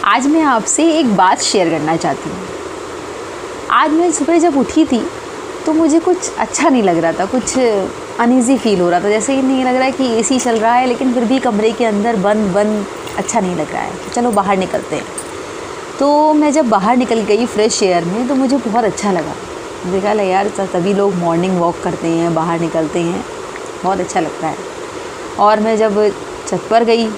आज मैं आपसे एक बात शेयर करना चाहती हूँ। आज मैं सुबह जब उठी थी तो मुझे कुछ अच्छा नहीं लग रहा था, कुछ अनईज़ी फ़ील हो रहा था। जैसे ही नहीं लग रहा है कि एसी चल रहा है लेकिन फिर भी कमरे के अंदर बंद बंद अच्छा नहीं लग रहा है। तो चलो बाहर निकलते हैं। तो मैं जब बाहर निकल गई फ्रेश एयर में तो मुझे बहुत अच्छा लगा। मुझे कहा यार तभी लोग मॉर्निंग वॉक करते हैं, बाहर निकलते हैं, बहुत अच्छा लगता है। और मैं जब छत पर गई,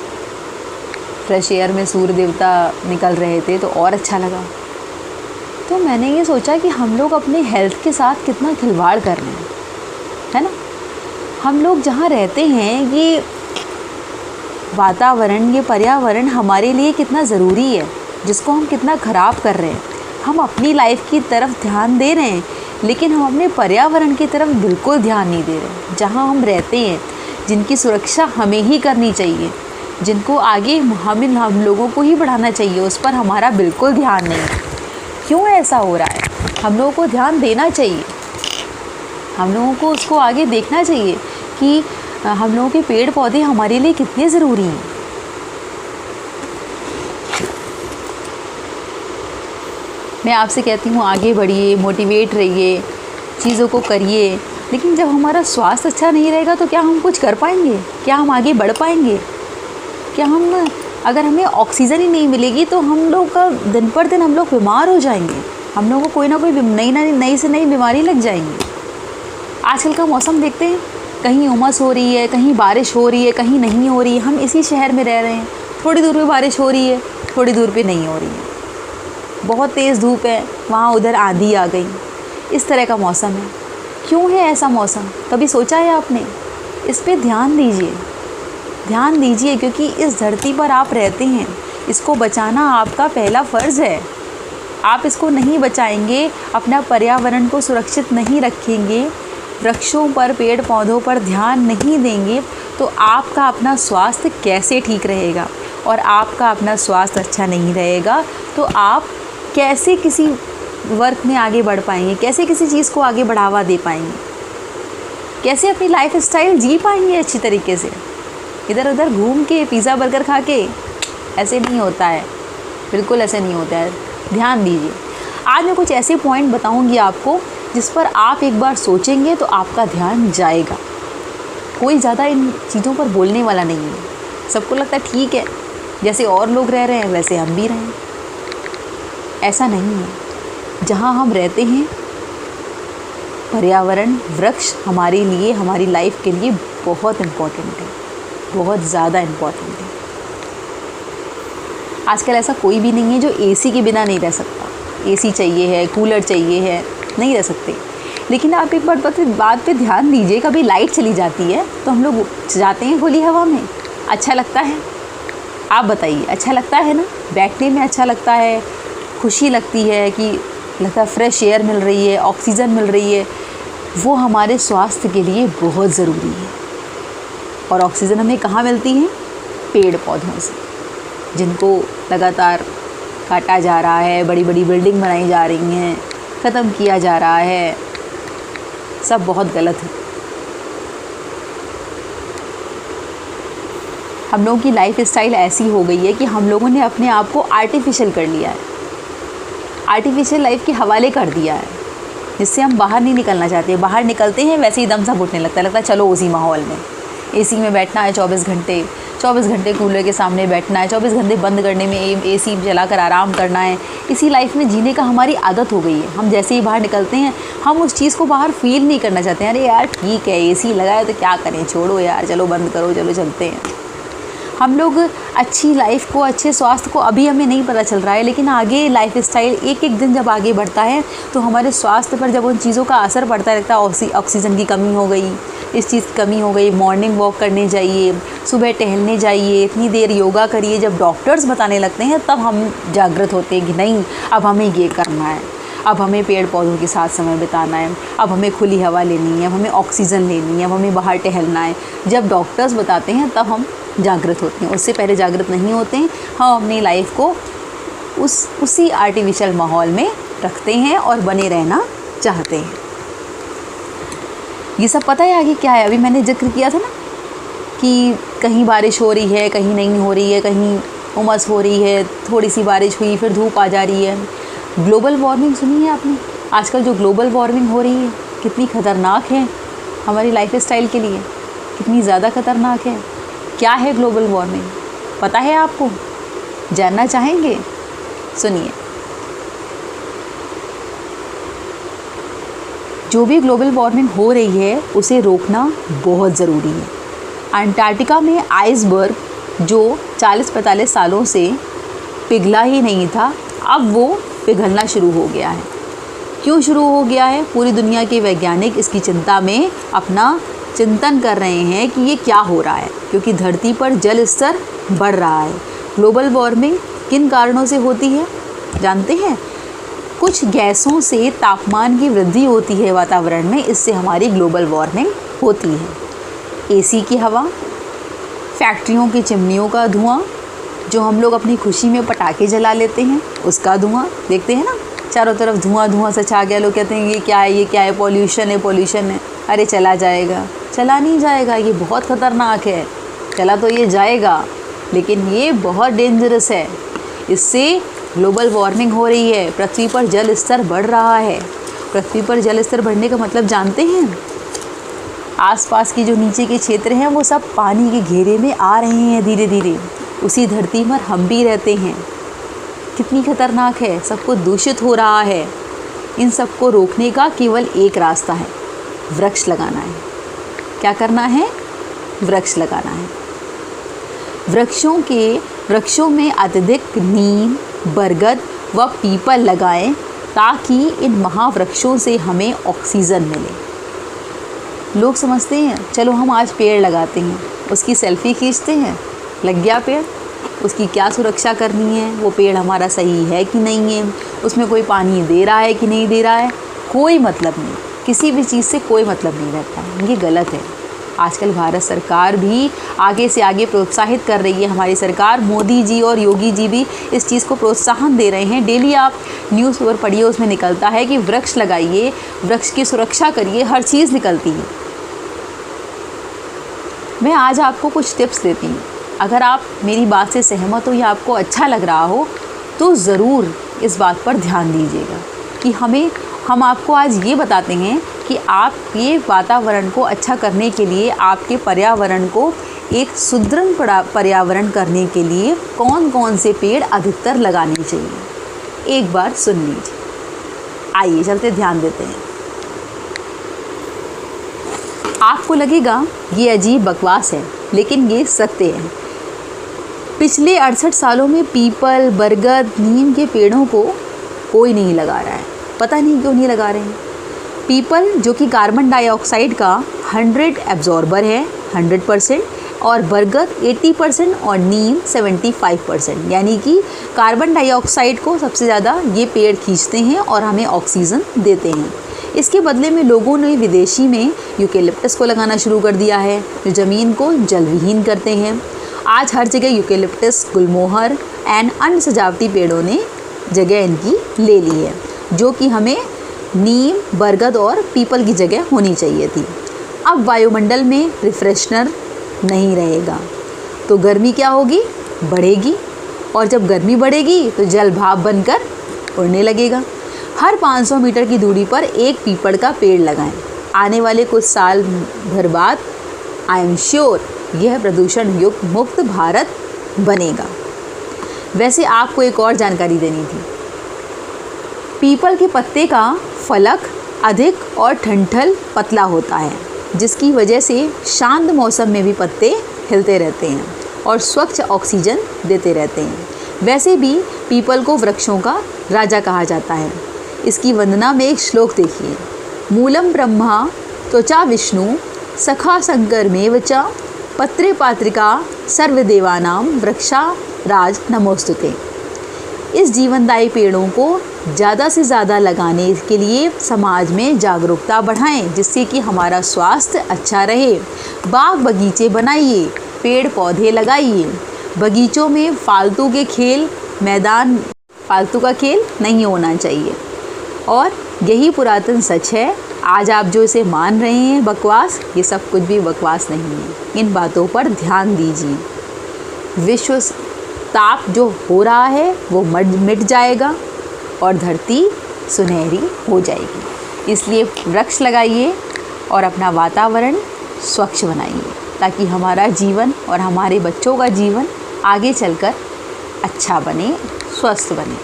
फ्रेश एयर में सूर्य देवता निकल रहे थे तो और अच्छा लगा। तो मैंने ये सोचा कि हम लोग अपने हेल्थ के साथ कितना खिलवाड़ कर रहे हैं, है ना। हम लोग जहाँ रहते हैं ये वातावरण, ये पर्यावरण हमारे लिए कितना ज़रूरी है, जिसको हम कितना ख़राब कर रहे हैं। हम अपनी लाइफ की तरफ ध्यान दे रहे हैं लेकिन हम अपने पर्यावरण की तरफ बिल्कुल ध्यान नहीं दे रहे। जहाँ हम रहते हैं, जिनकी सुरक्षा हमें ही करनी चाहिए, जिनको आगे हम लोगों को ही बढ़ाना चाहिए, उस पर हमारा बिल्कुल ध्यान नहीं है। क्यों ऐसा हो रहा है? हम लोगों को ध्यान देना चाहिए, हम लोगों को उसको आगे देखना चाहिए कि हम लोगों के पेड़ पौधे हमारे लिए कितने ज़रूरी हैं। मैं आपसे कहती हूँ आगे बढ़िए, मोटिवेट रहिए, चीज़ों को करिए। लेकिन जब हमारा स्वास्थ्य अच्छा नहीं रहेगा तो क्या हम कुछ कर पाएंगे? क्या हम आगे बढ़ पाएंगे? क्या हम, अगर हमें ऑक्सीजन ही नहीं मिलेगी तो हम लोग का दिन पर दिन हम लोग बीमार हो जाएंगे। हम लोगों को कोई ना कोई नई से नई बीमारी लग जाएंगी। आजकल का मौसम देखते हैं, कहीं उमस हो रही है, कहीं बारिश हो रही है, कहीं नहीं हो रही है। हम इसी शहर में रह रहे हैं, थोड़ी दूर पे बारिश हो रही है, थोड़ी दूर पे नहीं हो रही है। बहुत तेज़ धूप है, वहाँ उधर आंधी आ गई। इस तरह का मौसम है। क्यों है ऐसा मौसम? कभी सोचा है आपने? इस पे ध्यान दीजिए, ध्यान दीजिए, क्योंकि इस धरती पर आप रहते हैं, इसको बचाना आपका पहला फ़र्ज़ है। आप इसको नहीं बचाएंगे, अपना पर्यावरण को सुरक्षित नहीं रखेंगे, वृक्षों पर, पेड़ पौधों पर ध्यान नहीं देंगे तो आपका अपना स्वास्थ्य कैसे ठीक रहेगा? और आपका अपना स्वास्थ्य अच्छा नहीं रहेगा तो आप कैसे किसी वर्क में आगे बढ़ पाएंगे? कैसे किसी चीज़ को आगे बढ़ावा दे पाएंगे? कैसे अपनी लाइफ स्टाइल जी पाएंगे अच्छी तरीके से? इधर उधर घूम के, पिज़्ज़ा बर्गर खा के ऐसे नहीं होता है, बिल्कुल ऐसे नहीं होता है। ध्यान दीजिए। आज मैं कुछ ऐसे पॉइंट बताऊंगी आपको जिस पर आप एक बार सोचेंगे तो आपका ध्यान जाएगा। कोई ज़्यादा इन चीज़ों पर बोलने वाला नहीं है। सबको लगता है ठीक है, जैसे और लोग रह रहे हैं वैसे हम भी रहें। ऐसा नहीं है। जहाँ हम रहते हैं, पर्यावरण, वृक्ष हमारे लिए, हमारी लाइफ के लिए बहुत इम्पोर्टेंट है, बहुत ज़्यादा इम्पोर्टेंट है। आजकल ऐसा कोई भी नहीं है जो एसी के बिना नहीं रह सकता। एसी चाहिए है, कूलर चाहिए है, नहीं रह सकते। लेकिन आप एक बात पे ध्यान दीजिए, कभी लाइट चली जाती है तो हम लोग जाते हैं खुली हवा में, अच्छा लगता है? आप बताइए, अच्छा लगता है ना? बैठने में अच्छा लगता है, खुशी लगती है कि लगता है फ्रेश एयर मिल रही है, ऑक्सीजन मिल रही है। वो हमारे स्वास्थ्य के लिए बहुत ज़रूरी है। और ऑक्सीजन हमें कहाँ मिलती है? पेड़ पौधों से, जिनको लगातार काटा जा रहा है, बड़ी बड़ी बिल्डिंग बनाई जा रही हैं, ख़त्म किया जा रहा है। सब बहुत गलत है। हम लोगों की लाइफ स्टाइल ऐसी हो गई है कि हम लोगों ने अपने आप को आर्टिफिशियल कर लिया है, आर्टिफिशियल लाइफ के हवाले कर दिया है, जिससे हम बाहर नहीं निकलना चाहते। बाहर निकलते हैं वैसे ही दम सा घुटने लगता है चलो उसी माहौल में, एसी में बैठना है 24 घंटे कूलर के सामने बैठना है, 24 घंटे बंद करने में एसी जलाकर आराम करना है। इसी लाइफ में जीने का हमारी आदत हो गई है। हम जैसे ही बाहर निकलते हैं हम उस चीज़ को बाहर फील नहीं करना चाहते हैं। अरे यार ठीक है, एसी लगा है तो क्या करें, छोड़ो यार, चलो बंद करो, चलो चलते हैं। हम लोग अच्छी लाइफ को, अच्छे स्वास्थ्य को अभी हमें नहीं पता चल रहा है, लेकिन आगे लाइफ स्टाइल एक एक दिन जब आगे बढ़ता है तो हमारे स्वास्थ्य पर जब उन चीज़ों का असर पड़ता है, लगता है ऑक्सीजन की कमी हो गई, इस चीज़ की कमी हो गई, मॉर्निंग वॉक करने जाइए, सुबह टहलने जाइए, इतनी देर योगा करिए। जब डॉक्टर्स बताने लगते हैं तब हम जागृत होते हैं कि नहीं, अब हमें ये करना है, अब हमें पेड़ पौधों के साथ समय बिताना है, अब हमें खुली हवा लेनी है, अब हमें ऑक्सीजन लेनी है, अब हमें बाहर टहलना है। जब डॉक्टर्स बताते हैं तब हम जागृत होते हैं, उससे पहले जागृत नहीं होते हैं। हम अपनी लाइफ को उसी आर्टिफिशियल माहौल में रखते हैं और बने रहना चाहते हैं। ये सब पता है आगे क्या है? अभी मैंने जिक्र किया था ना कि कहीं बारिश हो रही है, कहीं नहीं हो रही है, कहीं उमस हो रही है, थोड़ी सी बारिश हुई फिर धूप आ जा रही है। ग्लोबल वार्मिंग सुनी है आपने? आजकल जो ग्लोबल वार्मिंग हो रही है कितनी ख़तरनाक है हमारी लाइफ स्टाइल के लिए, कितनी ज़्यादा ख़तरनाक है। क्या है ग्लोबल वार्मिंग, पता है आपको? जानना चाहेंगे? सुनिए। जो भी ग्लोबल वार्मिंग हो रही है उसे रोकना बहुत ज़रूरी है। अंटार्कटिका में आइसबर्ग जो 40-45 सालों से पिघला ही नहीं था, अब वो पिघलना शुरू हो गया है। क्यों शुरू हो गया है? पूरी दुनिया के वैज्ञानिक इसकी चिंता में अपना चिंतन कर रहे हैं कि ये क्या हो रहा है, क्योंकि धरती पर जल स्तर बढ़ रहा है। ग्लोबल वार्मिंग किन कारणों से होती है जानते हैं? कुछ गैसों से तापमान की वृद्धि होती है वातावरण में, इससे हमारी ग्लोबल वार्मिंग होती है। एसी की हवा, फैक्ट्रियों की चिमनियों का धुआं, जो हम लोग अपनी खुशी में पटाखे जला लेते हैं उसका धुआं, देखते हैं ना चारों तरफ धुआं धुआं सा छा गया। लोग कहते हैं ये क्या है, ये क्या है, पॉल्यूशन है, पॉल्यूशन है। अरे चला जाएगा, चला नहीं जाएगा, ये बहुत ख़तरनाक है। चला तो ये जाएगा लेकिन ये बहुत डेंजरस है। इससे ग्लोबल वार्मिंग हो रही है, पृथ्वी पर जल स्तर बढ़ रहा है। पृथ्वी पर जल स्तर बढ़ने का मतलब जानते हैं? आसपास की जो नीचे के क्षेत्र हैं वो सब पानी के घेरे में आ रहे हैं धीरे धीरे। उसी धरती पर हम भी रहते हैं। कितनी खतरनाक है, सब कुछ दूषित हो रहा है। इन सबको रोकने का केवल एक रास्ता है, वृक्ष लगाना है। क्या करना है? वृक्ष लगाना है। वृक्षों में अत्यधिक नीम, बरगद व पीपल लगाएं ताकि इन महावृक्षों से हमें ऑक्सीजन मिले। लोग समझते हैं चलो हम आज पेड़ लगाते हैं, उसकी सेल्फी खींचते हैं, लग गया पेड़। उसकी क्या सुरक्षा करनी है, वो पेड़ हमारा सही है कि नहीं है, उसमें कोई पानी दे रहा है कि नहीं दे रहा है, कोई मतलब नहीं। किसी भी चीज़ से कोई मतलब नहीं रहता है, ये गलत है। आजकल भारत सरकार भी आगे से आगे प्रोत्साहित कर रही है। हमारी सरकार, मोदी जी और योगी जी भी इस चीज़ को प्रोत्साहन दे रहे हैं। डेली आप न्यूज़पेपर पढ़िए, उसमें निकलता है कि वृक्ष लगाइए, वृक्ष की सुरक्षा करिए, हर चीज़ निकलती है। मैं आज आपको कुछ टिप्स देती हूँ, अगर आप मेरी बात से सहमत हो या आपको अच्छा लग रहा हो तो ज़रूर इस बात पर ध्यान दीजिएगा कि हम आपको आज ये बताते हैं कि आप ये वातावरण को अच्छा करने के लिए, आपके पर्यावरण को एक सुदृढ़ पर्यावरण करने के लिए कौन कौन से पेड़ अधिकतर लगाने चाहिए। एक बार सुन लीजिए। आइए चलते ध्यान देते हैं। आपको लगेगा ये अजीब बकवास है, लेकिन ये सत्य है। पिछले 68 सालों में पीपल, बरगद, नीम के पेड़ों को कोई नहीं लगा रहा है। पता नहीं क्यों नहीं लगा रहे हैं। पीपल जो कि कार्बन डाइऑक्साइड का 100 एब्जॉर्बर है 100%, और बरगद 80% और नीम 75%, यानी कि कार्बन डाइऑक्साइड को सबसे ज़्यादा ये पेड़ खींचते हैं और हमें ऑक्सीजन देते हैं। इसके बदले में लोगों ने विदेशी में यूकेलिप्टस को लगाना शुरू कर दिया है, जो ज़मीन को जलविहीन करते हैं। आज हर जगह यूकेलिप्टस, गुलमोहर एंड अन्य सजावटी पेड़ों ने जगह इनकी ले ली है, जो कि हमें नीम, बरगद और पीपल की जगह होनी चाहिए थी। अब वायुमंडल में रिफ्रेशनर नहीं रहेगा तो गर्मी क्या होगी? बढ़ेगी, और जब गर्मी बढ़ेगी तो जल भाप बनकर उड़ने लगेगा। हर 500 मीटर की दूरी पर एक पीपल का पेड़ लगाएं। आने वाले कुछ साल भर बाद आई एम श्योर यह प्रदूषण युक्त मुक्त भारत बनेगा। वैसे आपको एक और जानकारी देनी थी। पीपल के पत्ते का फलक अधिक और ठंठल पतला होता है, जिसकी वजह से शांत मौसम में भी पत्ते हिलते रहते हैं और स्वच्छ ऑक्सीजन देते रहते हैं। वैसे भी पीपल को वृक्षों का राजा कहा जाता है। इसकी वंदना में एक श्लोक देखिए। मूलम ब्रह्मा त्वचा विष्णु सखा शंकरमेव च पत्रे पात्रिका सर्वदेवानां वृक्षा राज नमोस्तुते। इस जीवनदायी पेड़ों को ज़्यादा से ज़्यादा लगाने के लिए समाज में जागरूकता बढ़ाएं, जिससे कि हमारा स्वास्थ्य अच्छा रहे। बाग बगीचे बनाइए, पेड़ पौधे लगाइए। बगीचों में फालतू का खेल नहीं होना चाहिए। और यही पुरातन सच है। आज आप जो इसे मान रहे हैं बकवास, ये सब कुछ भी बकवास नहीं है। इन बातों पर ध्यान दीजिए। ताप जो हो रहा है वो मिट जाएगा और धरती सुनहरी हो जाएगी। इसलिए वृक्ष लगाइए और अपना वातावरण स्वच्छ बनाइए ताकि हमारा जीवन और हमारे बच्चों का जीवन आगे चलकर अच्छा बने, स्वस्थ बने।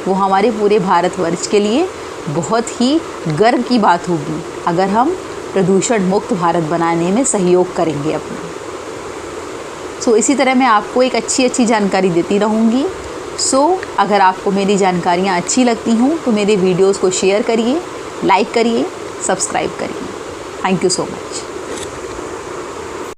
वो हमारे पूरे भारतवर्ष के लिए बहुत ही गर्व की बात होगी अगर हम प्रदूषण मुक्त भारत बनाने में सहयोग करेंगे अपना। इसी तरह मैं आपको एक अच्छी जानकारी देती रहूँगी। अगर आपको मेरी जानकारियाँ अच्छी लगती हों तो मेरे वीडियोज़ को शेयर करिए, लाइक करिए, सब्सक्राइब करिए। Thank you so much.